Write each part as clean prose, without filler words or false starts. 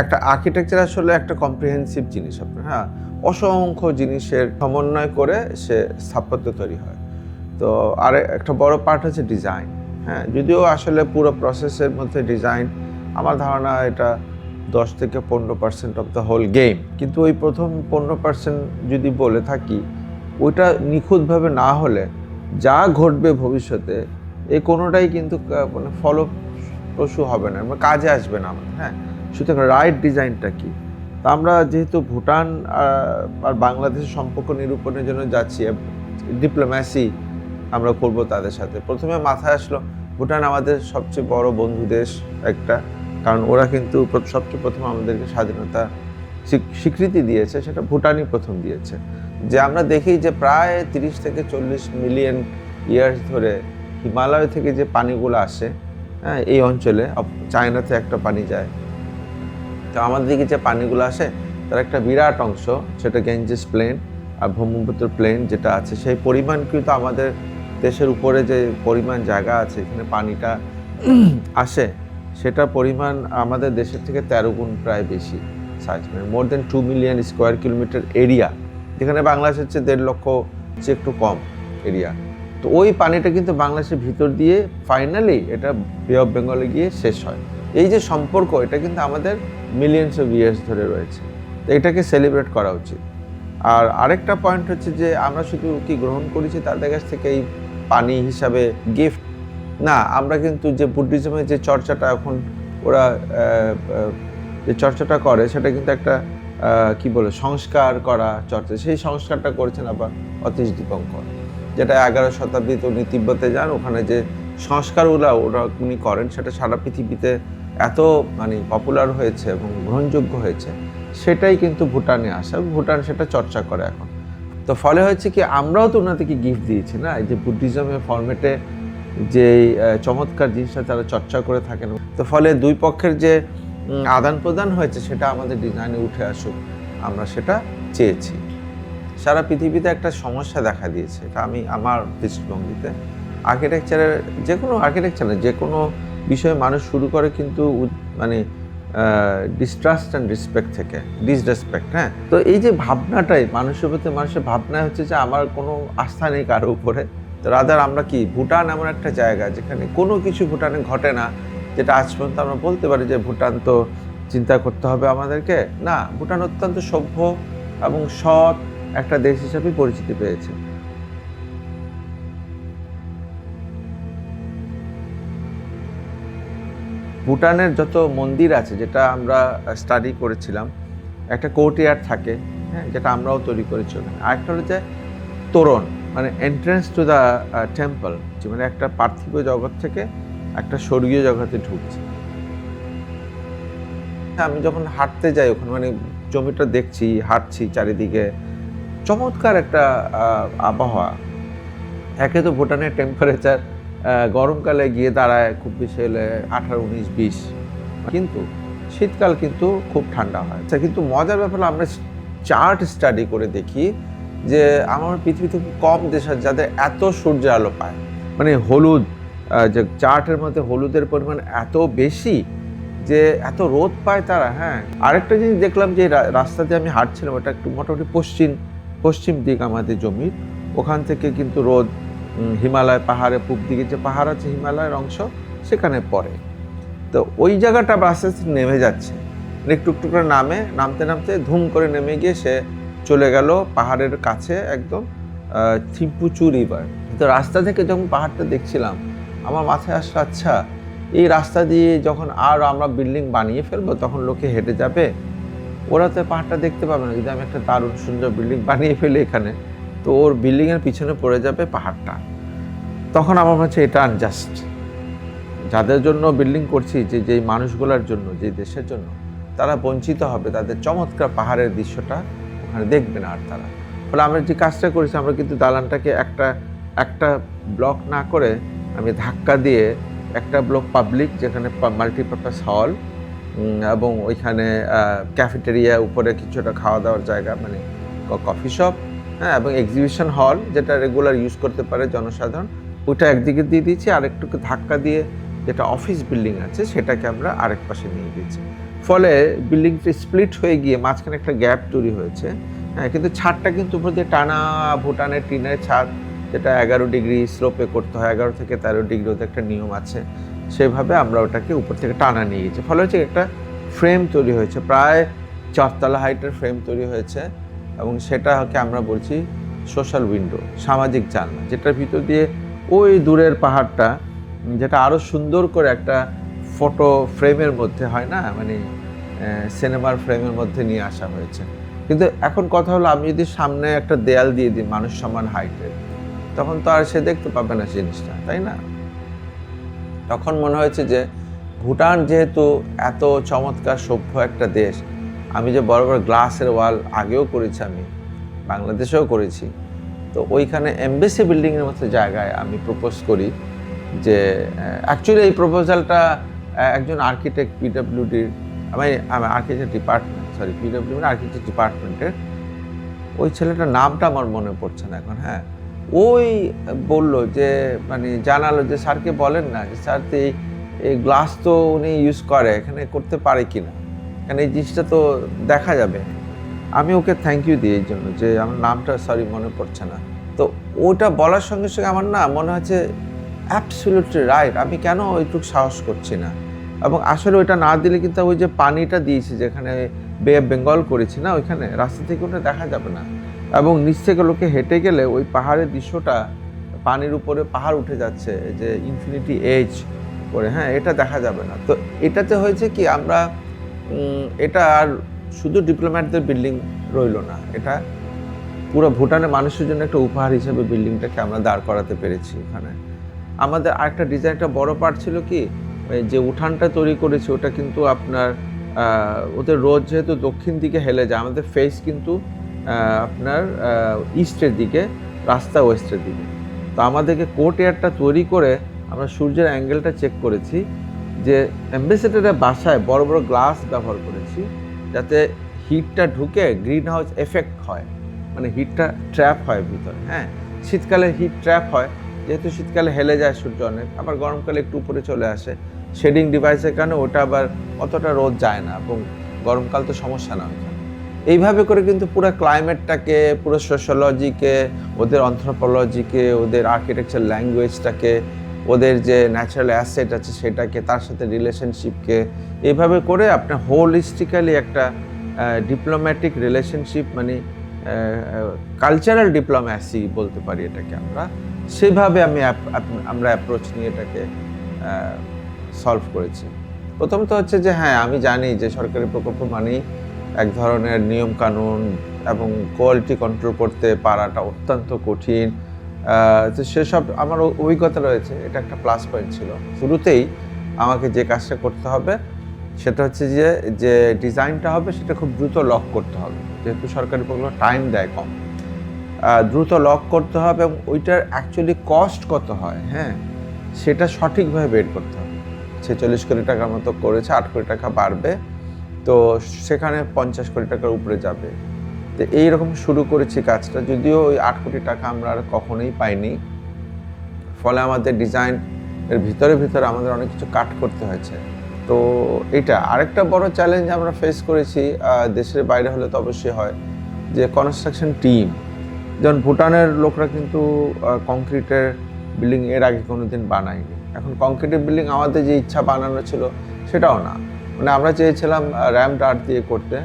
একটা আর্কিটেকচার আসলে একটা কম্প্রিহেন্সিভ জিনিস আপনার, হ্যাঁ, অসংখ্য জিনিসের সমন্বয় করে সে স্থাপত্য তৈরি হয়। তো আর একটা বড় পার্ট হচ্ছে ডিজাইন, হ্যাঁ, যদিও আসলে পুরো প্রসেসের মধ্যে ডিজাইন আমার ধারণা এটা 10 থেকে 15% অফ দ্য হোল গেম। কিন্তু ওই প্রথম 15% যদি বলে থাকি, ওইটা নিখুঁতভাবে না হলে যা ঘটবে ভবিষ্যতে এই কোনোটাই কিন্তু মানে ফলপ্রসূ হবে না, মানে কাজে আসবে না আমাদের, হ্যাঁ। সুতরাং রাইট ডিজাইনটা কি? তা আমরা যেহেতু ভুটান আর বাংলাদেশের সম্পর্ক নিরূপণের জন্য যাচ্ছি, ডিপ্লোম্যাসি আমরা করব তাদের সাথে, প্রথমে মাথায় আসলো ভুটান আমাদের সবচেয়ে বড় বন্ধু দেশ একটা, কারণ ওরা কিন্তু সবচেয়ে প্রথম আমাদেরকে স্বাধীনতা স্বীকৃতি দিয়েছে, সেটা ভুটানই প্রথম দিয়েছে। যে আমরা দেখি যে প্রায় 30 থেকে 40 মিলিয়ন ইয়ার্স ধরে হিমালয় থেকে যে পানিগুলো আসে, হ্যাঁ, এই অঞ্চলে চায়নাতে একটা পানি যায়, তো আমাদের দিকে যে পানিগুলো আসে তার একটা বিরাট অংশ, সেটা গ্যাঞ্জেস প্লেন আর ব্রহ্মপুত্র প্লেন যেটা আছে, সেই পরিমাণ কিন্তু আমাদের দেশের উপরে যে পরিমাণ জায়গা আছে এখানে পানিটা আসে, সেটা পরিমাণ আমাদের দেশের থেকে 13 গুণ প্রায় বেশি সাইজ, মানে মোর দেন 2 মিলিয়ন স্কোয়ার কিলোমিটার এরিয়া, যেখানে বাংলাদেশের চেয়ে 1.5 লক্ষ চেয়ে একটু কম এরিয়া। তো ওই পানিটা কিন্তু বাংলাদেশের ভিতর দিয়ে ফাইনালি এটা বে অফ বেঙ্গলে গিয়ে শেষ হয়। এই যে সম্পর্ক, এটা কিন্তু আমাদের মিলিয়নস অফ ইয়ার্স ধরে রয়েছে, তো এটাকে সেলিব্রেট করা উচিত। আর আরেকটা পয়েন্ট হচ্ছে যে আমরা শুধু কি গ্রহণ করেছি তাদের কাছ থেকে এই পানি হিসাবে গিফট, না, আমরা কিন্তু যে বুদ্ধিজমের যে চর্চাটা এখন ওরা যে চর্চাটা করে, সেটা কিন্তু একটা কি বলে সংস্কার করা চর্চা, সেই সংস্কারটা করেছেন আবার অতীশ দীপঙ্কর, যেটা 11 শতাব্দীতে উনি তিব্বতে যান, ওখানে যে সংস্কারগুলো উনি করেন সেটা সারা পৃথিবীতে এত মানে পপুলার হয়েছে এবং গ্রহণযোগ্য হয়েছে, সেটাই কিন্তু ভুটানে আসে, ভুটান সেটা চর্চা করে এখন। তো ফলে হচ্ছে কি আমরাও তো ওনাদেরকে গিফট দিয়েছি না, এই যে বুদ্ধিজমের ফরম্যাটে যে চমৎকার জিনিসটা তারা চর্চা করে থাকেন। তো ফলে দুই পক্ষের যে আদান প্রদান হয়েছে সেটা আমাদের ডিজাইনে উঠে আসুক, আমরা সেটা চেয়েছি। সারা পৃথিবীতে একটা সমস্যা দেখা দিয়েছে, এটা আমি আমার দৃষ্টিভঙ্গিতে, আর্কিটেকচারের যে কোনো বিষয়ে মানুষ শুরু করে কিন্তু মানে ডিস্ট্রাস্ট অ্যান্ড রেসপেক্ট থেকে, ডিসরেসপেক্ট, হ্যাঁ। তো এই যে ভাবনাটাই মানুষের ভাবনা হচ্ছে যে আমার কোনো আস্থা নেই কারো উপরে। তো রাদার আমরা কি, ভুটান এমন একটা জায়গা যেখানে কোনো কিছু ভুটানে ঘটে না যেটা আজ পর্যন্ত আমরা বলতে পারি যে ভুটান তো চিন্তা করতে হবে আমাদেরকে, না, ভুটান অত্যন্ত সভ্য এবং সৎ একটা দেশ হিসেবে পরিচিতি পেয়েছে। ভুটানের যত মন্দির আছে, যেটা আমরা স্টাডি করেছিলাম, একটা কোর্টইয়ার্ড থাকে, হ্যাঁ, যেটা আমরাও তৈরি করেছি ওখানে। আরেকটা হচ্ছে তোরণ, মানে এন্ট্রেন্স টু দ্য টেম্পল, যে মানে একটা পার্থিব জগৎ থেকে একটা স্বর্গীয় জগতে ঢুকছে। আমি যখন হাঁটতে যাই ওখানে, মানে জমিটা দেখছি, হাঁটছি চারিদিকে, চমৎকার একটা আবহাওয়া। একে তো ভুটানের টেম্পারেচার গরমকালে গিয়ে দাঁড়ায় খুব বেশি হলে 18, 19, 20, কিন্তু শীতকাল কিন্তু খুব ঠান্ডা হয়। আচ্ছা, কিন্তু মজার ব্যাপার আমরা চার্ট স্টাডি করে দেখি যে আমার পৃথিবীতে খুব কম দেশ আছে যাদের এত সূর্যের আলো পায়, মানে হলুদ, যে চার্টের মধ্যে হলুদের পরিমাণ এত বেশি যে এত রোদ পায় তারা, হ্যাঁ। আরেকটা জিনিস দেখলাম যে রাস্তা দিয়ে আমি হাঁটছিলাম, ওটা একটু মোটামুটি পশ্চিম দিক আমাদের জমির, ওখান থেকে কিন্তু রোদ হিমালয় পাহাড়ে পূব দিকে যে পাহাড় আছে হিমালয়ের অংশ সেখানে পড়ে। তো ওই জায়গাটা আস্তে আস্তে নেমে যাচ্ছে, একটু একটু করে নামতে ধুম করে নেমে গিয়ে সে চলে গেল পাহাড়ের কাছে একদম থিম্পুচু রিভার। তো রাস্তা থেকে যখন পাহাড়টা দেখছিলাম আমার মাথায় আসলো, আচ্ছা, এই রাস্তা দিয়ে যখন আর আমরা বিল্ডিং বানিয়ে ফেলবো তখন লোকে হেঁটে যাবে, ওরা তো পাহাড়টা দেখতে পাবে না। যদি আমি একটা দারুণ সুন্দর বিল্ডিং বানিয়ে ফেলি এখানে, তো ওর বিল্ডিংয়ের পিছনে পড়ে যাবে পাহাড়টা। তখন আমার মনে হচ্ছে এটা আনজাস্ট, যাদের জন্য বিল্ডিং করছি, যেই মানুষগুলোর জন্য, যে দেশের জন্য, তারা বঞ্চিত হবে, তাদের চমৎকার পাহাড়ের দৃশ্যটা ওখানে দেখবে না আর তারা। ফলে আমরা যে কাজটা করেছি, আমরা কিন্তু দালানটাকে একটা ব্লক না করে আমি ধাক্কা দিয়ে একটা ব্লক পাবলিক, যেখানে মাল্টিপারপাস হল এবং ওইখানে ক্যাফেটেরিয়া, উপরে কিছুটা খাওয়া দাওয়ার জায়গা, মানে কফি শপ, হ্যাঁ, এবং এক্সিবিশন হল যেটা রেগুলার ইউজ করতে পারে জনসাধারণ, ওইটা একদিকে দিয়ে দিয়েছি, আরেকটুকু ধাক্কা দিয়ে যেটা অফিস বিল্ডিং আছে সেটাকে আমরা আরেক পাশে নিয়ে দিয়েছি। ফলে বিল্ডিংটি স্প্লিট হয়ে গিয়ে মাঝখানে একটা গ্যাপ তৈরি হয়েছে। হ্যাঁ, কিন্তু ছাদটা কিন্তু উপর দিয়ে টানা ভুটানের টিনের ছাদ, যেটা 11 ডিগ্রি স্লোপে করতে হয়, 11 থেকে 13 ডিগ্রি ওদের একটা নিয়ম আছে, সেভাবে আমরা ওটাকে উপর থেকে টানা নিয়ে গেছি। ফলে হচ্ছে একটা ফ্রেম তৈরি হয়েছে, প্রায় 4 তলা হাইটের ফ্রেম তৈরি হয়েছে, এবং সেটাকে আমরা বলছি সোশ্যাল উইন্ডো, সামাজিক জানলা, যেটার ভিতর দিয়ে ওই দূরের পাহাড়টা, যেটা আরও সুন্দর করে একটা ফটো ফ্রেমের মধ্যে হয় না, মানে সিনেমার ফ্রেমের মধ্যে নিয়ে আসা হয়েছে। কিন্তু এখন কথা হলো, আমি যদি সামনে একটা দেয়াল দিয়ে দিই মানুষ সমান হাইটের, তখন তো আর সে দেখতে পাবে না জিনিসটা, তাই না? তখন মনে হয়েছে যে ভুটান যেহেতু এত চমৎকার সভ্য একটা দেশ, আমি যে বড় বড় গ্লাসের ওয়াল আগেও করেছি, আমি বাংলাদেশেও করেছি, তো ওইখানে এমবেসি বিল্ডিংয়ের মতো জায়গায় আমি প্রপোজ করি যে অ্যাকচুয়ালি এই প্রপোজালটা একজন আর্কিটেক্ট পিডব্লিউডির, আমি আর্কিটেক্ট ডিপার্টমেন্ট, পিডব্লিউ মানে আর্কিটেক্ট ডিপার্টমেন্টের, ওই ছেলেটার নামটা আমার মনে পড়ছে না এখন। হ্যাঁ, ওই বলল যে, মানে জানালো যে স্যারকে বলেন না যে স্যার এই গ্লাস তো উনি ইউজ করে, এখানে করতে পারে কি না, এখানে এই জিনিসটা তো দেখা যাবে। আমি ওকে থ্যাংক ইউ দিই এই জন্য, যে আমার নামটা মনে পড়ছে না। তো ওটা বলার সঙ্গে সঙ্গে আমার না মনে হচ্ছে অ্যাবসলিউটলি রাইট, আমি কেন ওইটুকু সাহস করছি না। এবং আসলে ওইটা না দিলে কিন্তু ওই যে পানিটা দিয়েছি, যেখানে বে অফ বেঙ্গল করেছি না, ওইখানে রাস্তা থেকে ওটা দেখা যাবে না, এবং নিচ থেকে লোকে হেঁটে গেলে ওই পাহাড়ের দৃশ্যটা, পানির উপরে পাহাড় উঠে যাচ্ছে, যে ইনফিনিটি এজ করে, হ্যাঁ, এটা দেখা যাবে না। তো এটাতে হয়েছে কি, আমরা এটা আর শুধু ডিপ্লোম্যাটদের বিল্ডিং রইল না, এটা পুরো ভুটানের মানুষের জন্য একটা উপহার হিসেবে বিল্ডিংটাকে আমরা দাঁড় করাতে পেরেছি এখানে। আমাদের আরেকটা ডিজাইন, একটা বড় পার্ট ছিল কি, যে উঠানটা তৈরি করেছি ওটা কিন্তু আপনার ওদের রোদ যেহেতু দক্ষিণ দিকে হেলে যায়, আমাদের ফেস কিন্তু আপনার ইস্টের দিকে, রাস্তা ওয়েস্টের দিকে। তো আমাদেরকে কোর্ট এয়ারটা তৈরি করে আমরা সূর্যের অ্যাঙ্গেলটা চেক করেছি, যে অ্যাম্বাসেডরের বাসায় বড় বড় গ্লাস ব্যবহার করেছি, যাতে হিটটা ঢুকে গ্রিন হাউস এফেক্ট হয়, মানে হিটটা ট্র্যাপ হয় ভিতরে। হ্যাঁ, শীতকালে হিট ট্র্যাপ হয়, যেহেতু শীতকালে হেলে যায় সূর্য অনেক, আবার গরমকালে একটু উপরে চলে আসে, শেডিং ডিভাইসের কারণে ওটা আবার অতটা রোদ যায় না, এবং গরমকাল তো সমস্যা না ওইখানে। এইভাবে করে কিন্তু পুরো ক্লাইমেটটাকে, পুরো সোশ্যোলজিকে, ওদের অ্যানথ্রোপোলজিকে, ওদের আর্কিটেকচার ল্যাঙ্গুয়েজটাকে, ওদের যে ন্যাচারাল অ্যাসেট আছে সেটাকে, তার সাথে রিলেশনশিপকে, এইভাবে করে আপনার হোলিস্টিক্যালি একটা ডিপ্লোম্যাটিক রিলেশনশিপ, মানে কালচারাল ডিপ্লোম্যাসি বলতে পারি এটাকে আমরা, সেভাবে আমরা অ্যাপ্রোচ নিয়ে এটাকে সলভ করেছি। প্রথম তো হচ্ছে যে, হ্যাঁ, আমি জানি যে সরকারি প্রকল্প মানেই এক ধরনের নিয়মকানুন এবং কোয়ালিটি কন্ট্রোল করতে পারাটা অত্যন্ত কঠিন, তো সেসব আমার অভিজ্ঞতা রয়েছে, এটা একটা প্লাস পয়েন্ট ছিল। শুরুতেই আমাকে যে কাজটা করতে হবে সেটা হচ্ছে যে ডিজাইনটা হবে সেটা খুব দ্রুত লক করতে হবে, যেহেতু সরকারি প্রকল্প টাইম দেয় কম, দ্রুত লক করতে হবে, এবং ওইটার অ্যাকচুয়ালি কস্ট কত হয়, হ্যাঁ, সেটা সঠিকভাবে বের করতে হবে। 46 কোটি টাকার মতো করেছে, 8 কোটি টাকা বাড়বে, তো সেখানে 50 কোটি টাকার উপরে যাবে। তো এইরকম শুরু করেছি কাজটা, যদিও ওই 8 কোটি টাকা আমরা আর কখনোই পাইনি। ফলে আমাদের ডিজাইনের ভিতরে আমাদের অনেক কিছু কাট করতে হয়েছে। তো এটা আরেকটা বড় চ্যালেঞ্জ আমরা ফেস করেছি, দেশের বাইরে হলে তো অবশ্যই হয়, যে কনস্ট্রাকশন টিম, যেমন ভুটানের লোকরা কিন্তু কংক্রিটের বিল্ডিং এর আগে কোনো দিন বানায়নি। এখন কংক্রিটের বিল্ডিং আমাদের যে ইচ্ছা বানানো ছিল সেটাও না, মানে আমরা চেয়েছিলাম র্যাম্পড আর্ট দিয়ে করতে,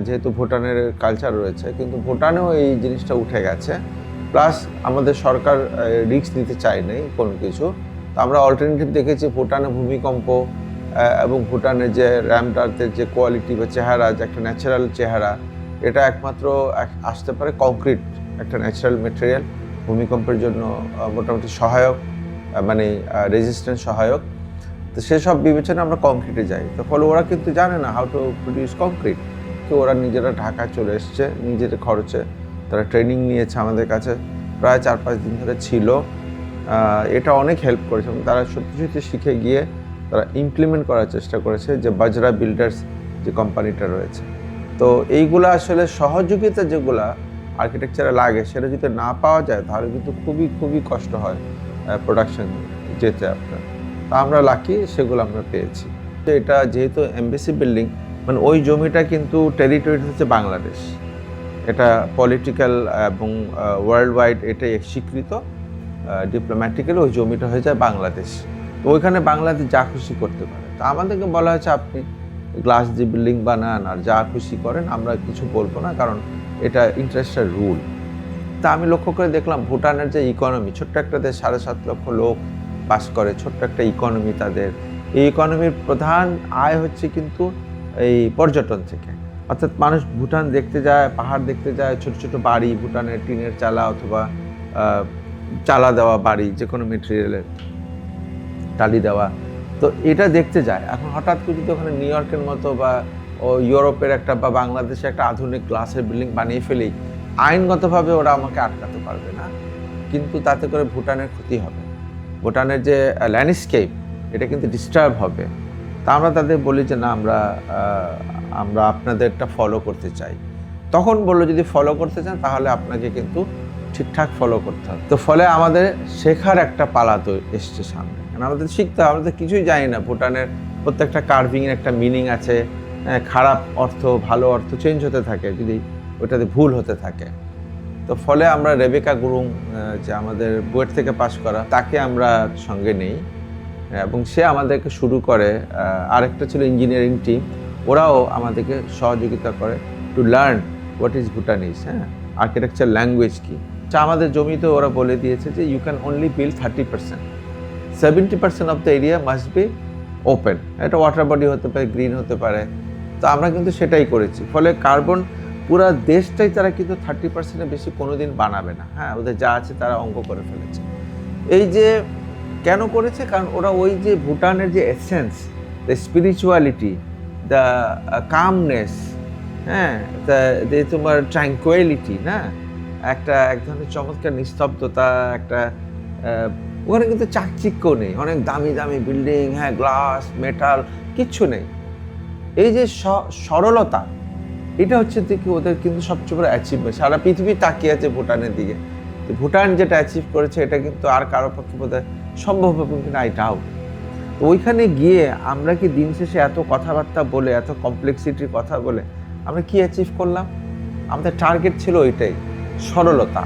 যেহেতু ভুটানের কালচার রয়েছে, কিন্তু ভুটানেও এই জিনিসটা উঠে গেছে, প্লাস আমাদের সরকার রিস্ক নিতে চায় নাই কোনো কিছু। তো আমরা অল্টারনেটিভ দেখেছি, ভুটানে ভূমিকম্প এবং ভুটানের যে র্যাম্পড আর্থের যে কোয়ালিটি বা চেহারা, যে একটা ন্যাচারাল চেহারা, এটা একমাত্র আসতে পারে কংক্রিট, একটা ন্যাচারাল মেটেরিয়াল, ভূমিকম্পের জন্য মোটামুটি সহায়ক, মানে রেজিস্ট্যান্স সহায়ক। তো সেসব বিবেচনা আমরা কংক্রিটে যাই। তো ফলে ওরা কিন্তু জানে না হাউ টু প্রডিউস কংক্রিট, তো ওরা নিজেরা ঢাকায় চলে এসছে নিজের খরচে, তারা ট্রেনিং নিয়েছে আমাদের কাছে, প্রায় 4-5 দিন ধরে ছিল। এটা অনেক হেল্প করেছে, এবং তারা সত্যি শিখে গিয়ে তারা ইমপ্লিমেন্ট করার চেষ্টা করেছে, যে বাজরা বিল্ডার্স যে কোম্পানিটা রয়েছে। তো এইগুলো আসলে সহযোগিতা যেগুলা আর্কিটেকচারে লাগে, সেটা যদি না পাওয়া যায় তাহলে কিন্তু খুবই কষ্ট হয় প্রোডাকশন যেতে আপনার। তা আমরা লাকি, সেগুলো আমরা পেয়েছি। তো এটা যেহেতু এমবেসি বিল্ডিং, মানে ওই জমিটা কিন্তু টেরিটরি হচ্ছে বাংলাদেশ, এটা পলিটিক্যাল এবং ওয়ার্ল্ড ওয়াইড এটাই স্বীকৃত, ডিপ্লোম্যাটিক্যালি ওই জমিটা হয়ে যায় বাংলাদেশ। তো ওইখানে বাংলাদেশ যা খুশি করতে পারে। তো আমাদেরকে বলা হয়েছে আপনি গ্লাস দিয়ে বিল্ডিং বানান আর যা খুশি করেন, আমরা কিছু বলবো না, কারণ এটা ইন্টারেস্টের রুল। তা আমি লক্ষ্য করে দেখলাম ভুটানের যে ইকোনমি, ছোট্ট একটা দেশ, 7.5 লক্ষ লোক বাস করে, ছোট্ট একটা ইকোনমি তাদের। এই ইকোনমির প্রধান আয় হচ্ছে কিন্তু এই পর্যটন থেকে, অর্থাৎ মানুষ ভুটান দেখতে যায়, পাহাড় দেখতে যায়, ছোট ছোট বাড়ি, ভুটানের টিনের চালা অথবা চালা দেওয়া বাড়ি, যে কোনো মেটেরিয়ালের টালি দেওয়া, তো এটা দেখতে যায়। এখন হঠাৎ করে যদি ওখানে নিউ ইয়র্কের মতো বা ইউরোপের একটা বা বাংলাদেশে একটা আধুনিক গ্লাসের বিল্ডিং বানিয়ে ফেলি, আইনগতভাবে ওরা আমাকে আটকাতে পারবে না, কিন্তু তাতে করে ভুটানের ক্ষতি হবে, ভুটানের যে ল্যান্ডস্কেপ এটা কিন্তু ডিস্টার্ব হবে। তা আমরা তাদের বলি যে না, আমরা আপনাদেরটা ফলো করতে চাই। তখন বললো যদি ফলো করতে চান তাহলে আপনাকে কিন্তু ঠিকঠাক ফলো করতে হবে। তো ফলে আমাদের শেখার একটা পালা তো এসছে সামনে, কারণ আমাদের শিখতে হবে, আমরা তো কিছুই জানি না। ভুটানের প্রত্যেকটা কার্ভিংয়ের একটা মিনিং আছে, খারাপ অর্থ ভালো অর্থ চেঞ্জ হতে থাকে যদি ওটাতে ভুল হতে থাকে। তো ফলে আমরা রেবেকা গুরুং, যে আমাদের বুয়েট থেকে পাশ করা, তাকে আমরা সঙ্গে নেই এবং সে আমাদেরকে শুরু করে। আরেকটা ছিল ইঞ্জিনিয়ারিং টিম, ওরাও আমাদেরকে সহযোগিতা করে to learn what is Bhutanese, architecture language কী। আমাদের জমিতে ওরা বলে দিয়েছে যে you can only build 30%, 70% of the area must be open. এটা ওয়াটার বডি হতে পারে, গ্রিন হতে পারে। তো আমরা কিন্তু সেটাই করেছি। ফলে কার্বন পুরো দেশটাই তারা কিন্তু 30%-এর বেশি কোনোদিন বানাবে না। ওদের যা আছে তারা অঙ্ক করে ফেলেছে। এই যে কেন করেছে, কারণ ওরা ওই যে ভুটানের যে essence, the spirituality, the calmness, তোমার ট্র্যাঙ্কুয়ালিটি, এক ধরনের চমৎকার নিস্তব্ধতা, একটা ওখানে কিন্তু চাকচিক্য নেই, অনেক দামি দামি বিল্ডিং, গ্লাস মেটাল কিচ্ছু নেই। এই যে সরলতা, এটা হচ্ছে দেখি ওদের কিন্তু সবচেয়ে বড় অ্যাচিভমেন্ট। সারা পৃথিবী তাকিয়ে আছে ভুটানের দিকে। ভুটান যেটা অ্যাচিভ করেছে এটা কিন্তু আর কারো পক্ষে বোধহয় সম্ভব হবে কিনা আই ডাউট। তো ওইখানে গিয়ে আমরা কি দিন শেষে এত কথাবার্তা বলে, এত কমপ্লেক্সিটির কথা বলে আমরা কি অ্যাচিভ করলাম? আমাদের টার্গেট ছিল ওইটাই, সরলতা।